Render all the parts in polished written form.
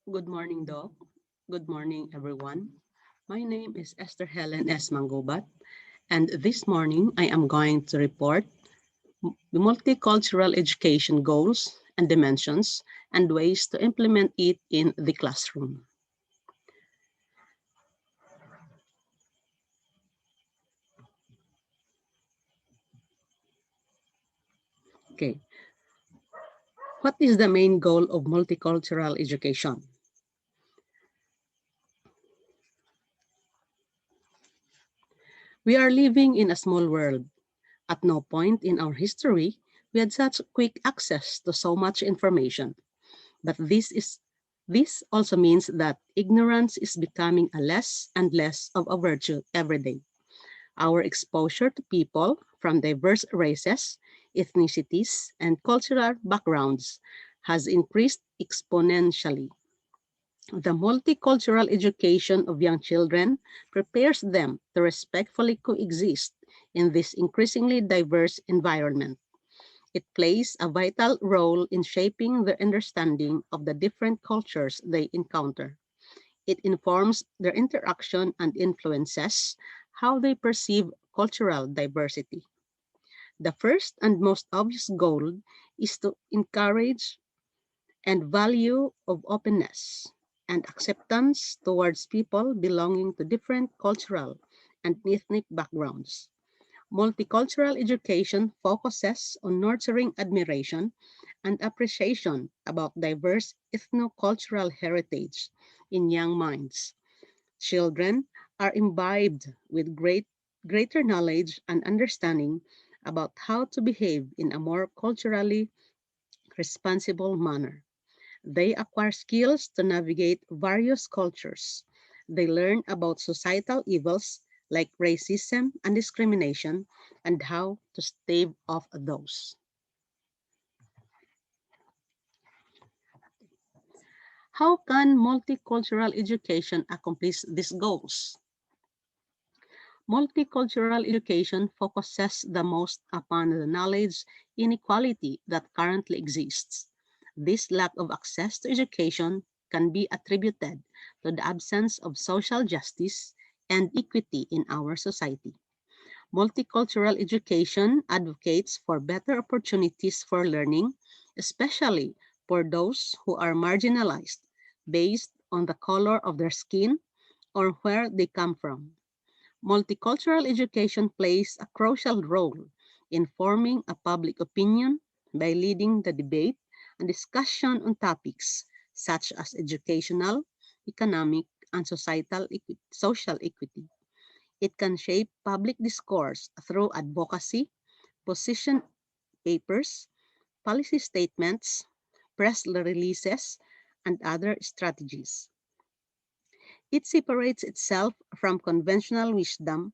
Good morning, Doc. Good morning, everyone. My name is Esther Helen S. Mangobat, and this morning I am going to report the multicultural education goals and dimensions and ways to implement it in the classroom. Okay, what is the main goal of multicultural education? We are living in a small world. At no point in our history we had such quick access to so much information. But this also means that ignorance is becoming a less and less of a virtue every day. Our exposure to people from diverse races, ethnicities, and cultural backgrounds has increased exponentially. The multicultural education of young children prepares them to respectfully coexist in this increasingly diverse environment. It plays a vital role in shaping their understanding of the different cultures they encounter. It informs their interaction and influences how they perceive cultural diversity. The first and most obvious goal is to encourage and value of openness and acceptance towards people belonging to different cultural and ethnic backgrounds. Multicultural education focuses on nurturing admiration and appreciation about diverse ethnocultural heritage in young minds. Children are imbibed with greater knowledge and understanding about how to behave in a more culturally responsible manner. They acquire skills to navigate various cultures. They learn about societal evils like racism and discrimination and how to stave off those. How can multicultural education accomplish these goals? Multicultural education focuses the most upon the knowledge inequality that currently exists. This lack of access to education can be attributed to the absence of social justice and equity in our society. Multicultural education advocates for better opportunities for learning, especially for those who are marginalized based on the color of their skin or where they come from. Multicultural education plays a crucial role in forming a public opinion by leading the debate and discussion on topics such as educational, economic, and social equity. It can shape public discourse through advocacy, position papers, policy statements, press releases, and other strategies. It separates itself from conventional wisdom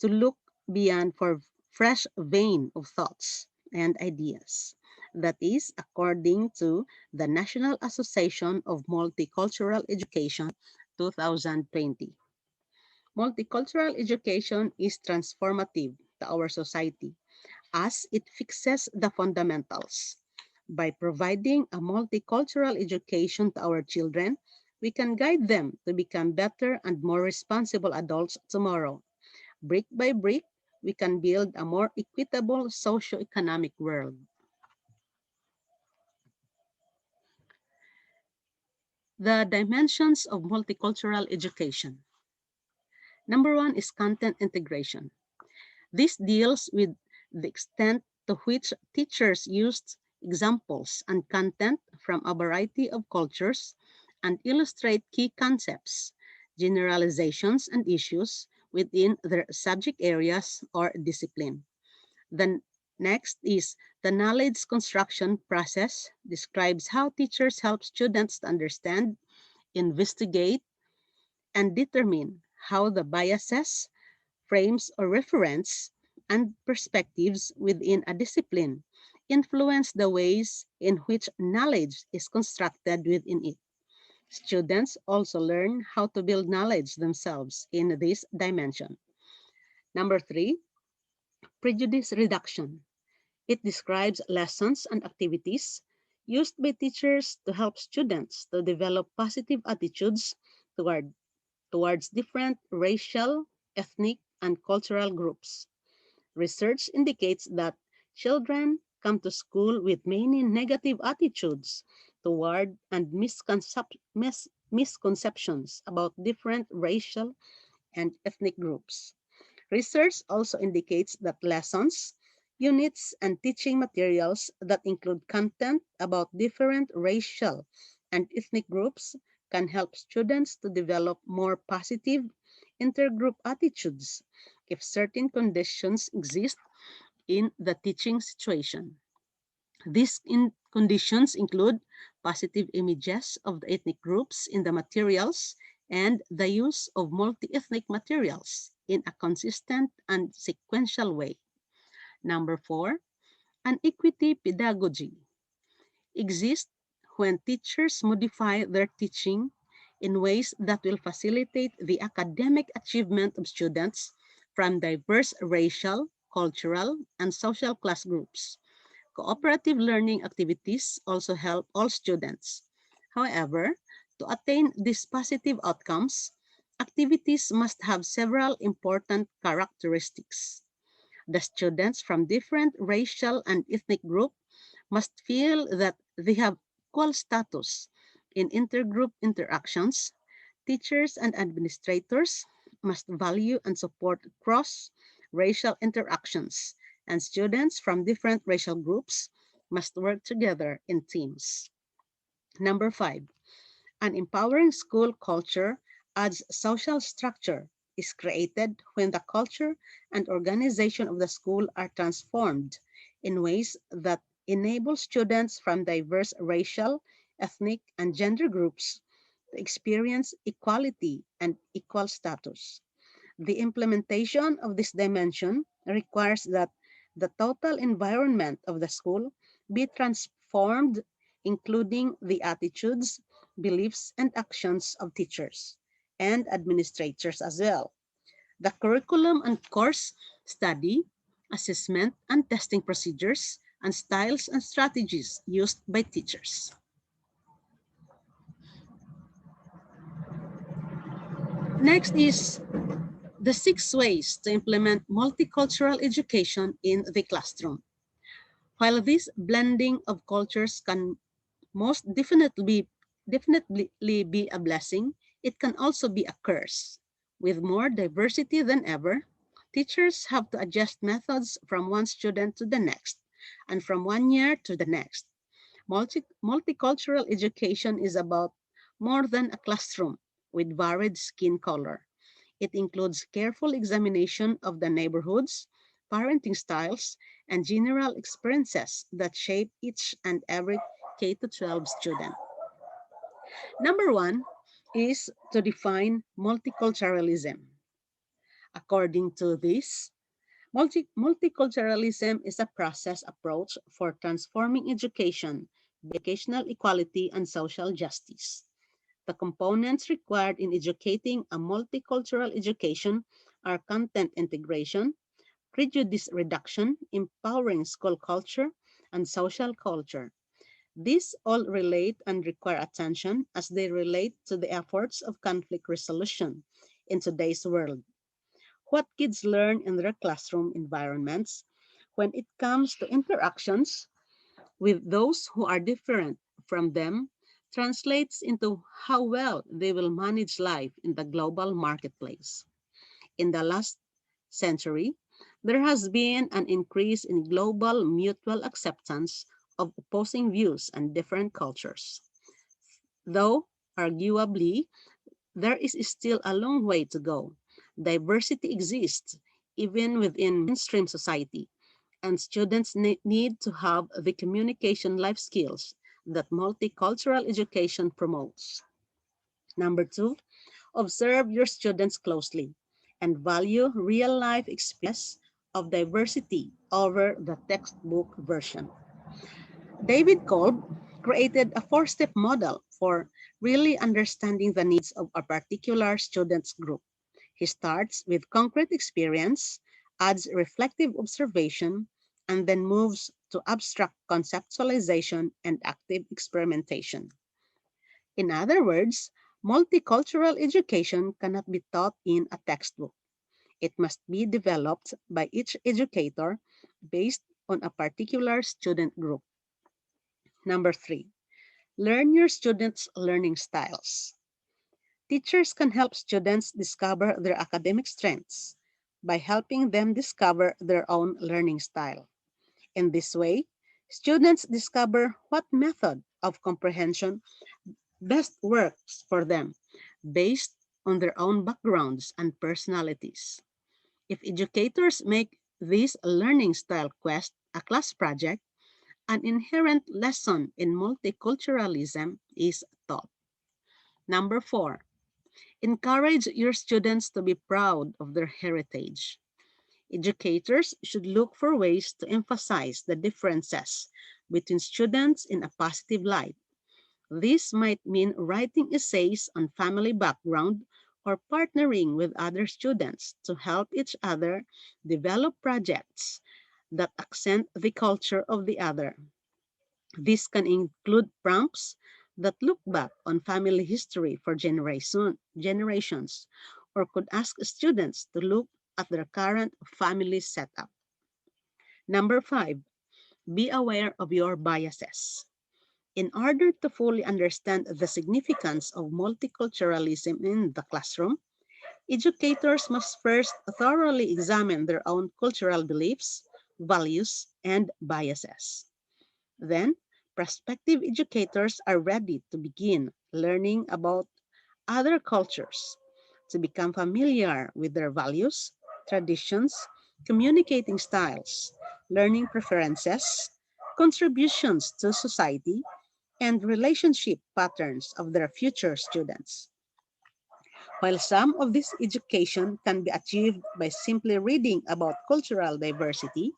to look beyond for fresh vein of thoughts and ideas. That is, according to the National Association of Multicultural Education 2020. Multicultural education is transformative to our society as it fixes the fundamentals. By providing a multicultural education to our children, we can guide them to become better and more responsible adults tomorrow. Brick by brick, we can build a more equitable socio-economic world. The dimensions of multicultural education. Number one is content integration. This deals with the extent to which teachers use examples and content from a variety of cultures and illustrate key concepts, generalizations, and issues within their subject areas or discipline. The next is the knowledge construction process describes how teachers help students to understand, investigate, and determine how the biases, frames or reference, and perspectives within a discipline influence the ways in which knowledge is constructed within it. Students also learn how to build knowledge themselves in this dimension. Number three, prejudice reduction. It describes lessons and activities used by teachers to help students to develop positive attitudes toward, towards different racial, ethnic, and cultural groups. Research indicates that children come to school with many negative attitudes toward and misconceptions about different racial and ethnic groups. Research also indicates that lessons, units, and teaching materials that include content about different racial and ethnic groups can help students to develop more positive intergroup attitudes if certain conditions exist in the teaching situation. Conditions include positive images of the ethnic groups in the materials and the use of multi-ethnic materials in a consistent and sequential way. Number four, an equity pedagogy exists when teachers modify their teaching in ways that will facilitate the academic achievement of students from diverse racial, cultural, and social class groups. Cooperative learning activities also help all students. However, to attain these positive outcomes, activities must have several important characteristics. The students from different racial and ethnic groups must feel that they have equal status in intergroup interactions. Teachers and administrators must value and support cross-racial interactions, and students from different racial groups must work together in teams. Number five, an empowering school culture adds social structure is created when the culture and organization of the school are transformed in ways that enable students from diverse racial, ethnic, and gender groups to experience equality and equal status. The implementation of this dimension requires that the total environment of the school be transformed, including the attitudes, beliefs, and actions of teachers and administrators as well. The curriculum and course study, assessment, and testing procedures, and styles and strategies used by teachers. Next is the 6 ways to implement multicultural education in the classroom. While this blending of cultures can most definitely be a blessing, it can also be a curse. With more diversity than ever, teachers have to adjust methods from one student to the next and from one year to the next. Multicultural education is about more than a classroom with varied skin color. It includes careful examination of the neighborhoods, parenting styles, and general experiences that shape each and every K 12 student. Number one is to define multiculturalism. According to this, multiculturalism is a process approach for transforming education, educational equality, and social justice. The components required in educating a multicultural education are content integration, prejudice reduction, empowering school culture, and social culture. These all relate and require attention as they relate to the efforts of conflict resolution in today's world. What kids learn in their classroom environments when it comes to interactions with those who are different from them translates into how well they will manage life in the global marketplace. In the last century, there has been an increase in global mutual acceptance of opposing views and different cultures. Though, arguably, there is still a long way to go. Diversity exists even within mainstream society, and students need to have the communication life skills that multicultural education promotes. Number two, observe your students closely and value real life experience of diversity over the textbook version. David Kolb created a four-step model for really understanding the needs of a particular student's group. He starts with concrete experience, adds reflective observation, and then moves to abstract conceptualization and active experimentation. In other words, multicultural education cannot be taught in a textbook. It must be developed by each educator based on a particular student group. Number three, learn your students' learning styles. Teachers can help students discover their academic strengths by helping them discover their own learning style. In this way, students discover what method of comprehension best works for them based on their own backgrounds and personalities. If educators make this learning style quest a class project, an inherent lesson in multiculturalism is taught. Number four, encourage your students to be proud of their heritage. Educators should look for ways to emphasize the differences between students in a positive light. This might mean writing essays on family background or partnering with other students to help each other develop projects that accent the culture of the other. This can include prompts that look back on family history for generations, or could ask students to look at their current family setup. Number five, be aware of your biases. In order to fully understand the significance of multiculturalism in the classroom, educators must first thoroughly examine their own cultural beliefs, values, and biases. Then, prospective educators are ready to begin learning about other cultures, to become familiar with their values, traditions, communicating styles, learning preferences, contributions to society, and relationship patterns of their future students. While some of this education can be achieved by simply reading about cultural diversity,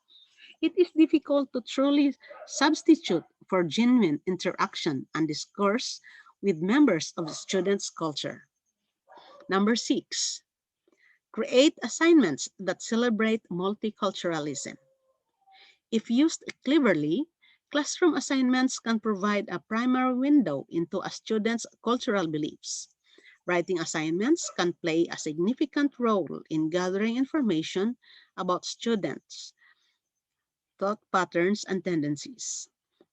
it is difficult to truly substitute for genuine interaction and discourse with members of the students' culture. Number six, create assignments that celebrate multiculturalism. If used cleverly, classroom assignments can provide a primary window into a student's cultural beliefs. Writing assignments can play a significant role in gathering information about students' thought patterns and tendencies.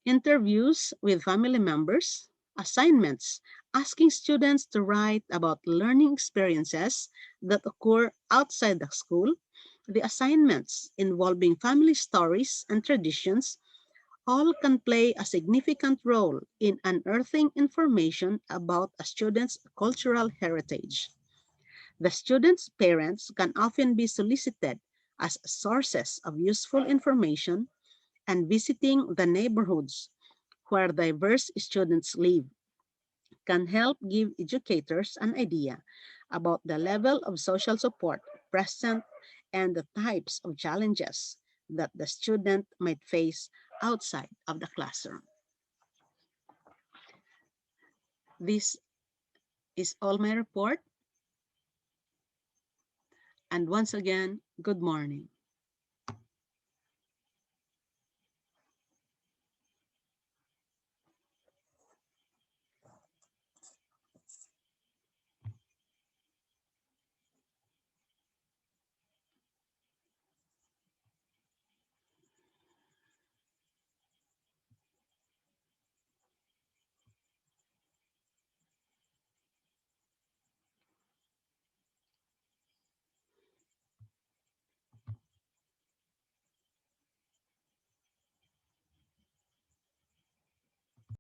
Interviews with family members, assignments, asking students to write about learning experiences that occur outside the school, the assignments involving family stories and traditions all can play a significant role in unearthing information about a student's cultural heritage. The student's parents can often be solicited as sources of useful information, and visiting the neighborhoods where diverse students live can help give educators an idea about the level of social support present and the types of challenges that the student might face outside of the classroom. This is all my report, and once again, good morning.